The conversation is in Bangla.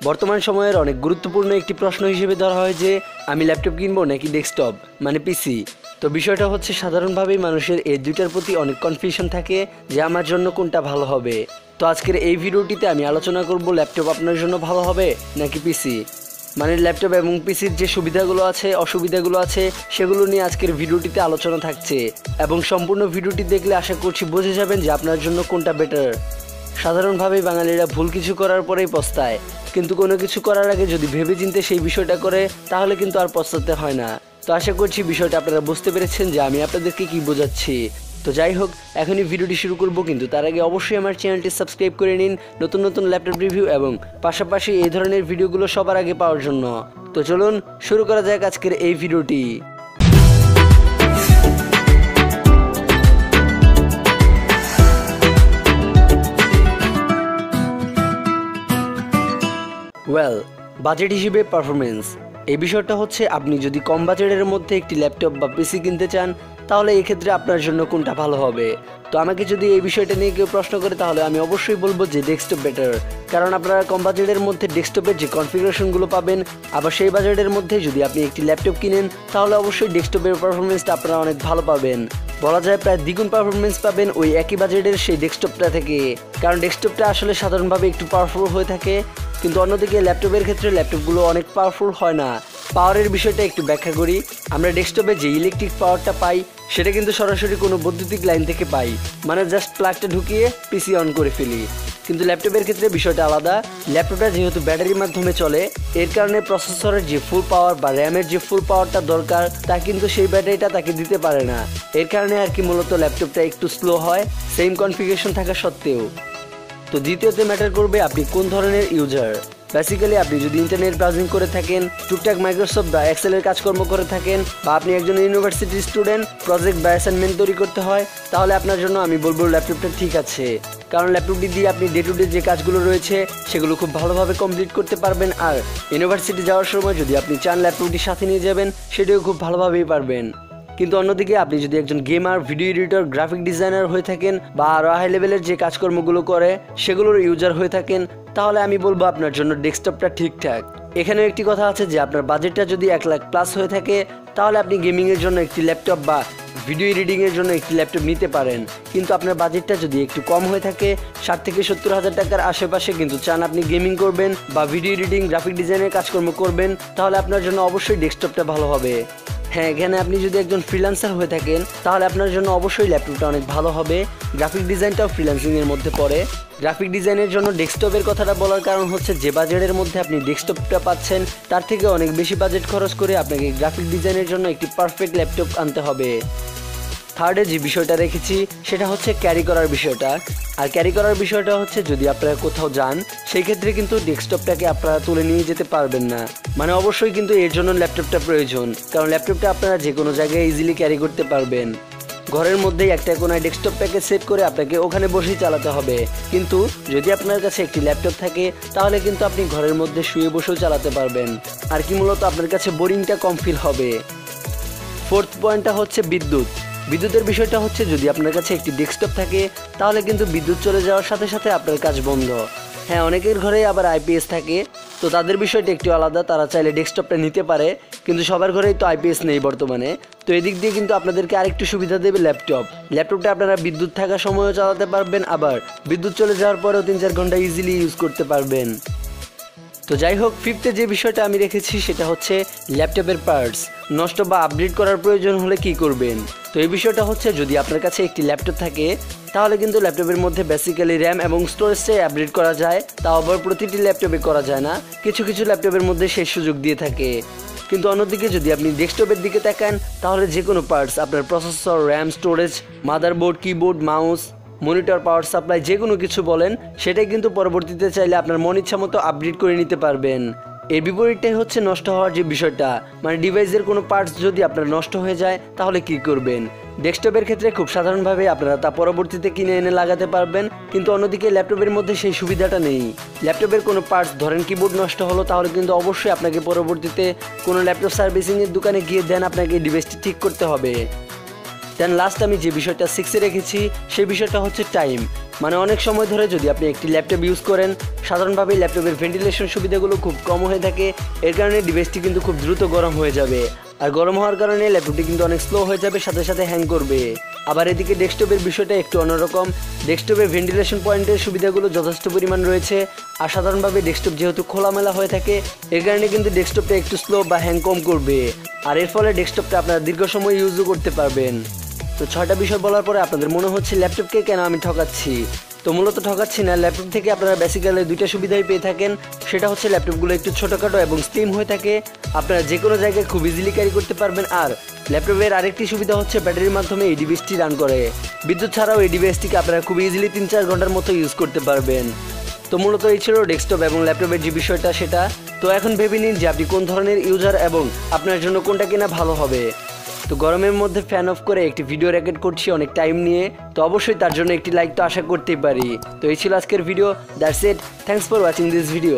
বর্তমান সময়ের অনেক গুরুত্বপূর্ণ একটি প্রশ্ন হিসেবে ধরা হয় যে আমি ল্যাপটপ কিনবো নাকি ডেস্কটপ মানে পিসি। তো বিষয়টা হচ্ছে সাধারণভাবেই মানুষের এই দুইটার প্রতি অনেক কনফিউশন থাকে যে আমার জন্য কোনটা ভালো হবে। তো আজকের এই ভিডিওটিতে আমি আলোচনা করব ল্যাপটপ আপনার জন্য ভালো হবে নাকি পিসি, মানে ল্যাপটপ এবং পিসির যে সুবিধাগুলো আছে অসুবিধাগুলো আছে সেগুলো নিয়ে আজকের ভিডিওটিতে আলোচনা থাকছে এবং সম্পূর্ণ ভিডিওটি দেখলে আশা করছি বুঝে যাবেন যে আপনার জন্য কোনটা বেটার। সাধারণভাবেই বাঙালিরা ভুল কিছু করার পরেই পস্তায়, কিন্তু কোনো কিছু করার আগে যদি ভেবেচিন্তে সেই বিষয়টা করে তাহলে কিন্তু আর পস্তাতে হয় না। তো আশা করছি বিষয়টা আপনারা বুঝতে পেরেছেন যে আমি আপনাদেরকে কি বোঝাচ্ছি। তো যাই হোক, এখনই ভিডিওটি শুরু করব, কিন্তু তার আগে অবশ্যই আমার চ্যানেলটি সাবস্ক্রাইব করে নিন নতুন নতুন ল্যাপটপ রিভিউ এবং পাশাপাশি এই ধরনের ভিডিওগুলো সবার আগে পাওয়ার জন্য। তো চলুন শুরু করা যাক আজকের এই ভিডিওটি। বাজেট হিসেবে পারফরমেন্স, এই বিষয়টা হচ্ছে আপনি যদি কম বাজেটের মধ্যে একটি ল্যাপটপ বা পিসি কিনতে চান তাহলে এই ক্ষেত্রে আপনার জন্য কোনটা ভালো হবে। তো আমাকে যদি এই বিষয়টা নিয়ে কেউ প্রশ্ন করে তাহলে আমি অবশ্যই বলবো যে ডেস্কটপ বেটার, কারণ আপনারা কম বাজেটের মধ্যে ডেস্কটপের যে কনফিগারেশনগুলো পাবেন, আবার সেই বাজেটের মধ্যে যদি আপনি একটি ল্যাপটপ কিনেন তাহলে অবশ্যই ডেস্কটপের পারফরমেন্সটা আপনারা অনেক ভালো পাবেন। বলা যায় প্রায় দ্বিগুণ পারফরমেন্স পাবেন ওই একই বাজেটের সেই ডেস্কটপটা থেকে, কারণ ডেস্কটপটা আসলে সাধারণভাবে একটু পাওয়ারফুল হয়ে থাকে, কিন্তু অন্যদিকে ল্যাপটপের ক্ষেত্রে ল্যাপটপগুলো অনেক পাওয়ারফুল হয় না। পাওয়ারের বিষয়টা একটু ব্যাখ্যা করি। আমরা ডেস্কটপে যে ইলেকট্রিক পাওয়ারটা পাই সেটা কিন্তু সরাসরি কোনো বৈদ্যুতিক লাইন থেকে পাই, মানে জাস্ট প্লাগটা ঢুকিয়ে পিসি অন করে ফেলি। কিন্তু ল্যাপটপের ক্ষেত্রে বিষয়টা আলাদা। ল্যাপটপটা যেহেতু ব্যাটারির মাধ্যমে চলে, এর কারণে প্রসেসরের যে ফুল পাওয়ার বা র্যামের যে ফুল পাওয়ারটা দরকার তা কিন্তু সেই ব্যাটারিটা তাকে দিতে পারে না। এর কারণে আর কি মূলত ল্যাপটপটা একটু স্লো হয় সেম কনফিগারেশন থাকা সত্ত্বেও। তো দ্বিতীয়তে ম্যাটার করবে আপনি কোন ধরনের ইউজার। বেসিক্যালি আপনি যদি ইন্টারনেট ব্রাউজিং করে থাকেন, টুকটাক মাইক্রোসফট বা এক্সেলের কাজকর্ম করে থাকেন, বা আপনি একজন ইউনিভার্সিটির স্টুডেন্ট, প্রজেক্ট বা অ্যাসাইনমেন্ট তৈরি করতে হয়, তাহলে আপনার জন্য আমি বলবো ল্যাপটপটা ঠিক আছে, কারণ ল্যাপটপটি দিয়ে আপনি ডে টু ডে যে কাজগুলো রয়েছে সেগুলো খুব ভালোভাবে কমপ্লিট করতে পারবেন। আর ইউনিভার্সিটি যাওয়ার সময় যদি আপনি চান ল্যাপটপটি সাথে নিয়ে যাবেন সেটাও খুব ভালোভাবেই পারবেন। কিন্তু অন্যদিকে আপনি যদি একজন gamer, video editor, graphic designer হয়ে থাকেন বা আরও হাই লেভেলের যে কাজকর্মগুলো করে সেগুলোর ইউজার হয়ে থাকেন তাহলে আমি বলবো আপনার জন্য ডেস্কটপটা ঠিকঠাক। এখানেও একটি কথা আছে যে আপনার বাজেটটা যদি 1 লাখ প্লাস হয়ে থাকে তাহলে আপনি গেমিংয়ের জন্য একটি ল্যাপটপ বা ভিডিও এডিটিংয়ের জন্য একটি ল্যাপটপ নিতে পারেন। কিন্তু আপনার বাজেটটা যদি একটু কম হয়ে থাকে, 60 থেকে 70 হাজার টাকার আশেপাশে, কিন্তু চান আপনি গেমিং করবেন বা ভিডিও এডিটিং, গ্রাফিক ডিজাইনের কাজকর্ম করবেন, তাহলে আপনার জন্য অবশ্যই ডেস্কটপটা ভালো হবে। হ্যাঁ, এখানে আপনি যদি একজন ফ্রিল্যান্সার হয়ে থাকেন তাহলে আপনার জন্য অবশ্যই ল্যাপটপটা অনেক ভালো হবে। গ্রাফিক ডিজাইনটাও ফ্রিল্যান্সিংয়ের মধ্যে পড়ে। গ্রাফিক ডিজাইনের জন্য ডেস্কটপের কথাটা বলার কারণ হচ্ছে যে বাজেটের মধ্যে আপনি ডেস্কটপটা পাচ্ছেন তার থেকে অনেক বেশি বাজেট খরচ করে আপনাকে গ্রাফিক ডিজাইনের জন্য একটি পারফেক্ট ল্যাপটপ আনতে হবে। থার্ডে যে বিষয়টা রেখেছি সেটা হচ্ছে ক্যারি করার বিষয়টা। আর ক্যারি করার বিষয়টা হচ্ছে যদি আপনারা কোথাও যান সেই ক্ষেত্রে কিন্তু ডেস্কটপটাকে আপনারা তুলে নিয়ে যেতে পারবেন না, মানে অবশ্যই কিন্তু এর জন্য ল্যাপটপটা প্রয়োজন, কারণ ল্যাপটপটা আপনারা যে কোনো জায়গায় ইজিলি ক্যারি করতে পারবেন। ঘরের মধ্যেই একটা কোনায় ডেস্কটপটাকে সেট করে আপনাকে ওখানে বসেই চালাতে হবে, কিন্তু যদি আপনার কাছে একটি ল্যাপটপ থাকে তাহলে কিন্তু আপনি ঘরের মধ্যে শুয়ে বসেও চালাতে পারবেন, আর কি মূলত আপনার কাছে বোরিংটা কম ফিল হবে। ফোর্থ পয়েন্টটা হচ্ছে বিদ্যুতের বিষয়টা হচ্ছে যদি আপনার কাছে একটি ডেস্কটপ থাকে তাহলে কিন্তু বিদ্যুৎ চলে যাওয়ার সাথে সাথে আপনার কাজ বন্ধ। হ্যাঁ, অনেকের ঘরেই আবার আইপিএস থাকে, তো তাদের বিষয়টা একটু আলাদা, তারা চাইলে ডেস্কটপটা নিতে পারে, কিন্তু সবার ঘরেই তো আইপিএস নেই বর্তমানে। তো এদিক দিয়ে কিন্তু আপনাদেরকে আরেকটু সুবিধা দেবে ল্যাপটপটা আপনারা বিদ্যুৎ থাকার সময়ও চালাতে পারবেন, আবার বিদ্যুৎ চলে যাওয়ার পরেও 3-4 ঘন্টা ইজিলি ইউজ করতে পারবেন। তো যাই হোক, ফিফথে যে বিষয়টা আমি রেখেছি সেটা হচ্ছে ল্যাপটপের পার্টস নষ্ট বা আপডেট করার প্রয়োজন হলে কি করবেন। তো এই বিষয়টা হচ্ছে যদি আপনার কাছে একটি ল্যাপটপ থাকে তাহলে কিন্তু ল্যাপটপের মধ্যে বেসিক্যালি র্যাম এবং স্টোরেজটা আপডেট করা যায়, তাও আবার প্রতিটি ল্যাপটপে করা যায় না, কিছু কিছু ল্যাপটপের মধ্যে সেই সুযোগ দিয়ে থাকে। কিন্তু অন্যদিকে যদি আপনি ডেস্কটপের দিকে তাকান তাহলে যে কোনো পার্টস, আপনার processor, RAM, storage, motherboard, keyboard, mouse, monitor, power supply, যে কোনো কিছু বলেন সেটাই কিন্তু পরবর্তীতে চাইলে আপনার মন ইচ্ছা মতো আপডেট করে নিতে পারবেন। এর বিপরীতটাই হচ্ছে নষ্ট হওয়ার যে বিষয়টা, মানে ডিভাইসের কোনো পার্টস যদি আপনার নষ্ট হয়ে যায় তাহলে কি করবেন। ডেস্কটপের ক্ষেত্রে খুব সাধারণভাবে আপনারা তা পরবর্তীতে কিনে এনে লাগাতে পারবেন, কিন্তু অন্যদিকে ল্যাপটপের মধ্যে সেই সুবিধাটা নেই। ল্যাপটপের কোনো পার্টস, ধরেন কিবোর্ড নষ্ট হলো, তাহলে কিন্তু অবশ্যই আপনাকে পরবর্তীতে কোনো ল্যাপটপ সার্ভিসিংয়ের দোকানে গিয়ে দেন আপনাকে ডিভাইসটি ঠিক করতে হবে। দেন লাস্ট আমি যে বিষয়টা 6-এ রেখেছি সেই বিষয়টা হচ্ছে টাইম। মানে অনেক সময় ধরে যদি আপনি একটি ল্যাপটপ ইউজ করেন, সাধারণভাবে ল্যাপটপের ভেন্টিলেশন সুবিধাগুলো খুব কম হয়ে থাকে, এর কারণে ডিভাইসটি কিন্তু খুব দ্রুত গরম হয়ে যাবে। আর গরম হওয়ার কারণে ল্যাপটপটি কিন্তু অনেক স্লো হয়ে যাবে, সাথে সাথে হ্যাং করবে। আবার এদিকে ডেস্কটপের বিষয়টা একটু অন্যরকম। ডেস্কটপের ভেন্টিলেশন পয়েন্টের সুবিধাগুলো যথেষ্ট পরিমাণ রয়েছে। আর সাধারণভাবে ডেস্কটপ যেহেতু খোলামেলা হয়ে থাকে, এর কারণে কিন্তু ডেস্কটপটা একটু স্লো বা হ্যাং কম করবে। আর এর ফলে ডেস্কটপটা আপনারা দীর্ঘ সময় ইউজও করতে পারবেন। তো 6টা বিষয় বলার পরে আপনাদের মনে হচ্ছে ল্যাপটপকে কেন আমি ঠকাচ্ছি। তো মূলত ঠকাচ্ছি না, ল্যাপটপ থেকে আপনারা বেসিক্যালি দুইটা সুবিধাই পেয়ে থাকেন। সেটা হচ্ছে ল্যাপটপগুলো একটু ছোটোখাটো এবং স্লিম হয়ে থাকে, আপনারা যে কোনো জায়গায় খুব ইজিলি ক্যারি করতে পারবেন। আর ল্যাপটপের আরেকটি সুবিধা হচ্ছে ব্যাটারির মাধ্যমে এই ডিভাইসটি রান করে। বিদ্যুৎ ছাড়াও এই ডিভাইসটিকে আপনারা খুব ইজিলি 3-4 ঘন্টার মতো ইউজ করতে পারবেন। তো মূলত এই ছিল ডেস্কটপ এবং ল্যাপটপের যে বিষয়টা সেটা। তো এখন ভেবে নিন যে আপনি কোন ধরনের ইউজার এবং আপনার জন্য কোনটা কেনা ভালো হবে। তো গরমের মধ্যে ফ্যান অফ করে একটি ভিডিও রেকর্ড করছি অনেক টাইম নিয়ে, তো অবশ্যই তার জন্য একটি লাইক তো আশা করতেই পারি। তো এই ছিল আজকের video, that's it, thanks for watching this video.